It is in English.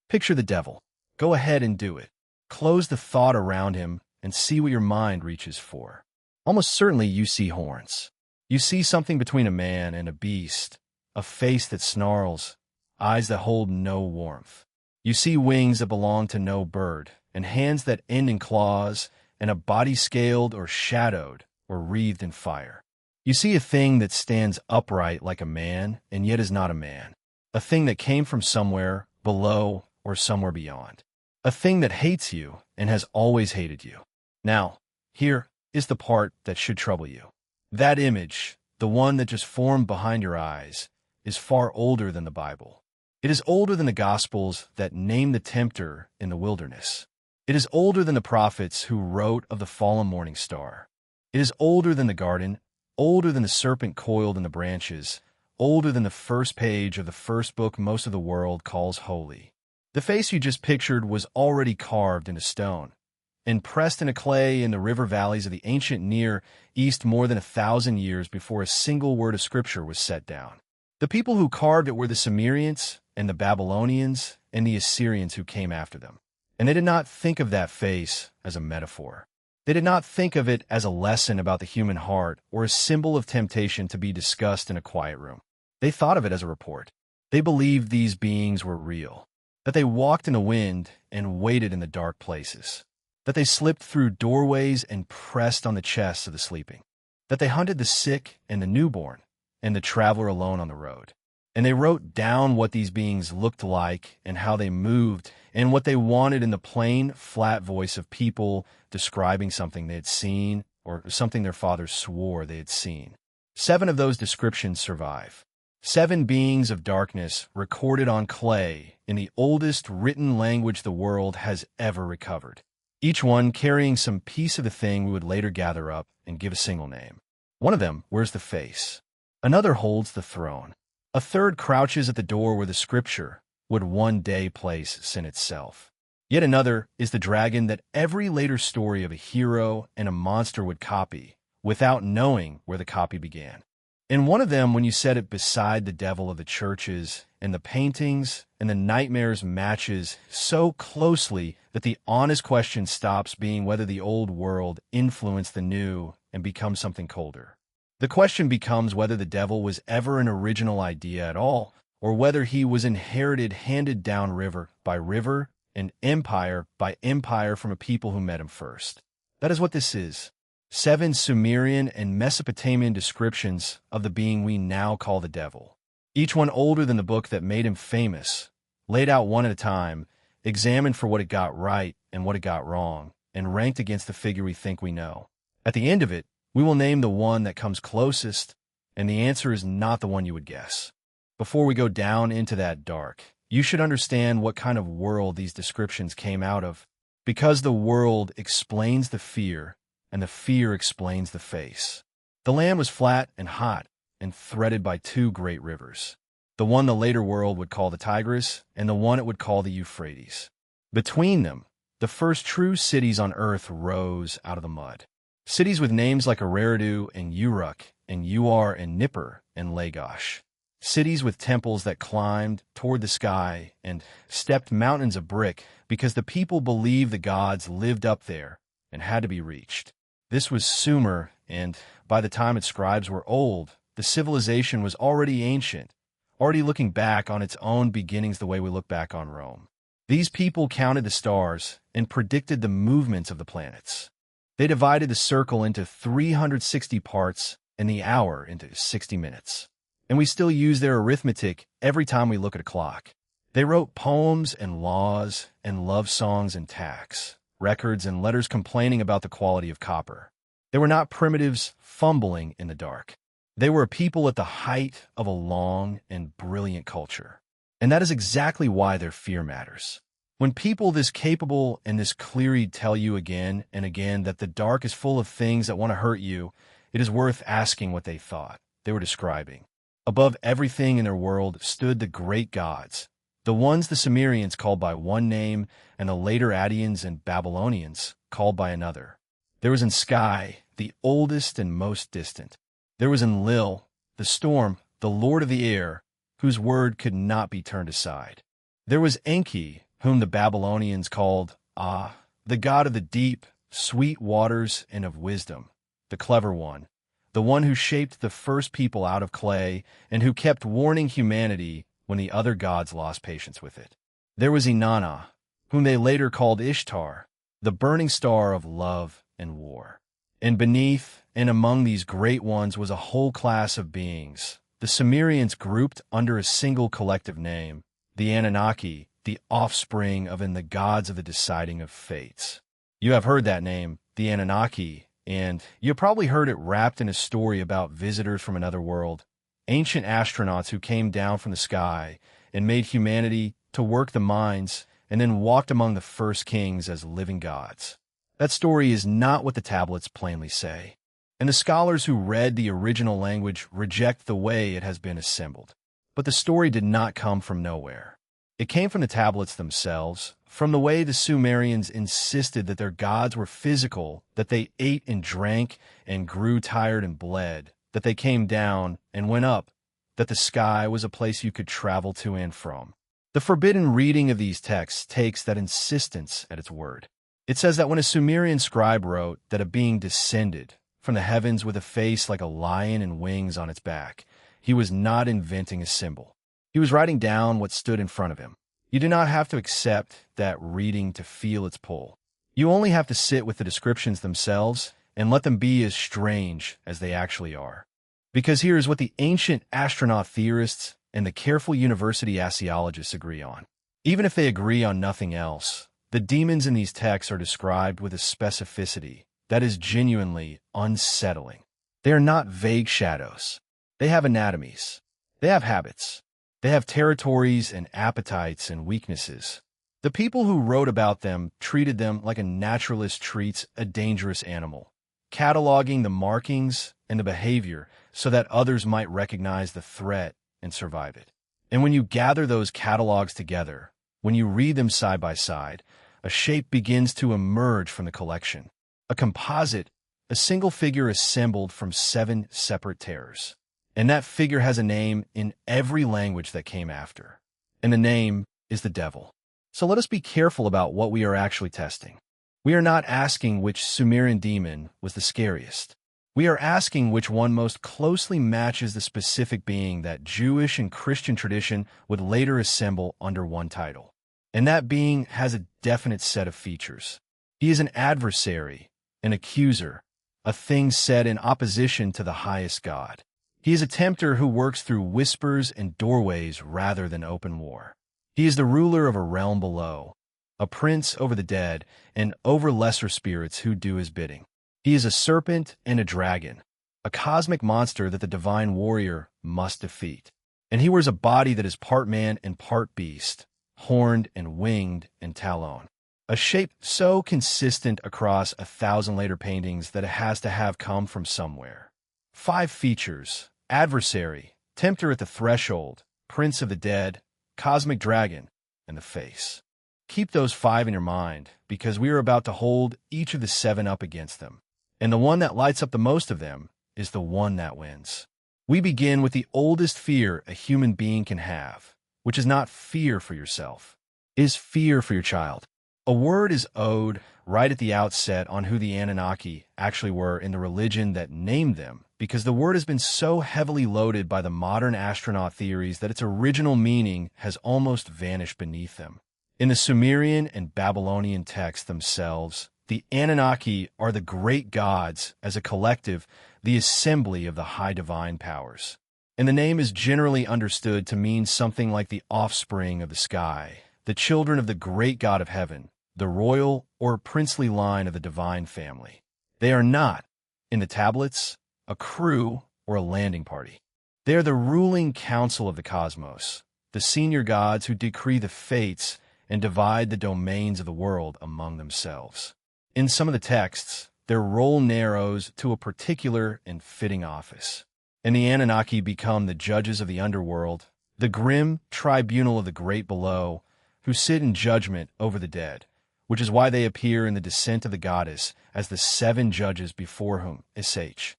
Picture the devil. Go ahead and do it. Close the thought around him and see what your mind reaches for. Almost certainly you see horns. You see something between a man and a beast, a face that snarls, eyes that hold no warmth. You see wings that belong to no bird, and hands that end in claws, and a body scaled or shadowed or wreathed in fire. You see a thing that stands upright like a man and yet is not a man, a thing that came from somewhere below or somewhere beyond, a thing that hates you and has always hated you. Now, here is the part that should trouble you. That image, the one that just formed behind your eyes, is far older than the Bible. It is older than the Gospels that name the tempter in the wilderness. It is older than the prophets who wrote of the fallen morning star. It is older than the garden, older than the serpent coiled in the branches, older than the first page of the first book most of the world calls holy. The face you just pictured was already carved into stone, impressed into clay in the river valleys of the ancient Near East more than 1,000 years before a single word of scripture was set down. The people who carved it were the Sumerians and the Babylonians and the Assyrians who came after them. And they did not think of that face as a metaphor. They did not think of it as a lesson about the human heart or a symbol of temptation to be discussed in a quiet room. They thought of it as a report. They believed these beings were real, that they walked in the wind and waited in the dark places, that they slipped through doorways and pressed on the chests of the sleeping, that they hunted the sick and the newborn and the traveler alone on the road. And they wrote down what these beings looked like and how they moved and what they wanted in the plain, flat voice of people describing something they had seen or something their fathers swore they had seen. 7 of those descriptions survive. 7 beings of darkness recorded on clay in the oldest written language the world has ever recovered, each one carrying some piece of the thing we would later gather up and give a single name. One of them wears the face. Another holds the throne. A third crouches at the door where the scripture would one day place sin itself. Yet another is the dragon that every later story of a hero and a monster would copy without knowing where the copy began. And one of them, when you set it beside the devil of the churches and the paintings and the nightmares, matches so closely that the honest question stops being whether the old world influenced the new and becomes something colder. The question becomes whether the devil was ever an original idea at all, or whether he was inherited, handed down river by river and empire by empire from a people who met him first. That is what this is. 7 Sumerian and Mesopotamian descriptions of the being we now call the devil. Each one older than the book that made him famous, laid out one at a time, examined for what it got right and what it got wrong, and ranked against the figure we think we know. At the end of it, we will name the one that comes closest, and the answer is not the one you would guess. Before we go down into that dark, you should understand what kind of world these descriptions came out of, because the world explains the fear, and the fear explains the face. The land was flat and hot and threaded by 2 great rivers, the one the later world would call the Tigris and the one it would call the Euphrates. Between them, the first true cities on earth rose out of the mud. Cities with names like Eridu and Uruk and Uar and Nippur and Lagash. Cities with temples that climbed toward the sky and stepped mountains of brick because the people believed the gods lived up there and had to be reached. This was Sumer, and by the time its scribes were old, the civilization was already ancient, already looking back on its own beginnings the way we look back on Rome. These people counted the stars and predicted the movements of the planets. They divided the circle into 360 parts and the hour into 60 minutes. And we still use their arithmetic every time we look at a clock. They wrote poems and laws and love songs and tax, records and letters complaining about the quality of copper. They were not primitives fumbling in the dark. They were a people at the height of a long and brilliant culture. And that is exactly why their fear matters. When people this capable and this clear tell you again and again that the dark is full of things that want to hurt you, it is worth asking what they thought they were describing. Above everything in their world stood the great gods, the ones the Sumerians called by one name and the later Adians and Babylonians called by another. There was in Sky, the oldest and most distant. There was in Lil, the storm, the lord of the air, whose word could not be turned aside. There was Enki, whom the Babylonians called Ah, the god of the deep, sweet waters, and of wisdom, the clever one, the one who shaped the first people out of clay and who kept warning humanity when the other gods lost patience with it. There was Inanna, whom they later called Ishtar, the burning star of love and war. And beneath and among these great ones was a whole class of beings, the Sumerians grouped under a single collective name, the Anunnaki, the offspring of and the gods of the deciding of fates. You have heard that name, the Anunnaki, and you have probably heard it wrapped in a story about visitors from another world, ancient astronauts who came down from the sky and made humanity to work the mines and then walked among the first kings as living gods. That story is not what the tablets plainly say, and the scholars who read the original language reject the way it has been assembled. But the story did not come from nowhere. It came from the tablets themselves, from the way the Sumerians insisted that their gods were physical, that they ate and drank and grew tired and bled, that they came down and went up, that the sky was a place you could travel to and from. The forbidden reading of these texts takes that insistence at its word. It says that when a Sumerian scribe wrote that a being descended from the heavens with a face like a lion and wings on its back, he was not inventing a symbol. He was writing down what stood in front of him. You do not have to accept that reading to feel its pull. You only have to sit with the descriptions themselves and let them be as strange as they actually are. Because here is what the ancient astronaut theorists and the careful university archaeologists agree on. Even if they agree on nothing else, the demons in these texts are described with a specificity that is genuinely unsettling. They are not vague shadows. They have anatomies. They have habits. They have territories and appetites and weaknesses. The people who wrote about them treated them like a naturalist treats a dangerous animal, cataloging the markings and the behavior so that others might recognize the threat and survive it. And when you gather those catalogs together, when you read them side by side, a shape begins to emerge from the collection. A composite, a single figure assembled from 7 separate terrors. And that figure has a name in every language that came after. And the name is the devil. So let us be careful about what we are actually testing. We are not asking which Sumerian demon was the scariest. We are asking which one most closely matches the specific being that Jewish and Christian tradition would later assemble under one title. And that being has a definite set of features. He is an adversary, an accuser, a thing said in opposition to the highest God. He is a tempter who works through whispers and doorways rather than open war. He is the ruler of a realm below, a prince over the dead and over lesser spirits who do his bidding. He is a serpent and a dragon, a cosmic monster that the divine warrior must defeat. And he wears a body that is part man and part beast, horned and winged and talon. A shape so consistent across 1,000 later paintings that it has to have come from somewhere. 5 features: adversary, tempter at the threshold, prince of the dead, cosmic dragon, and the face. Keep those 5 in your mind, because we are about to hold each of the 7 up against them. And the one that lights up the most of them is the one that wins. We begin with the oldest fear a human being can have, which is not fear for yourself, it is fear for your child. A word is owed right at the outset on who the Anunnaki actually were in the religion that named them, because the word has been so heavily loaded by the modern astronaut theories that its original meaning has almost vanished beneath them. In the Sumerian and Babylonian texts themselves, the Anunnaki are the great gods as a collective, the assembly of the high divine powers. And the name is generally understood to mean something like the offspring of the sky, the children of the great God of heaven, the royal or princely line of the divine family. They are not, in the tablets, a crew or a landing party. They are the ruling council of the cosmos, the senior gods who decree the fates and divide the domains of the world among themselves. In some of the texts, their role narrows to a particular and fitting office. And the Anunnaki become the judges of the underworld, the grim tribunal of the great below, who sit in judgment over the dead, which is why they appear in the descent of the goddess as the 7 judges before whom, sh,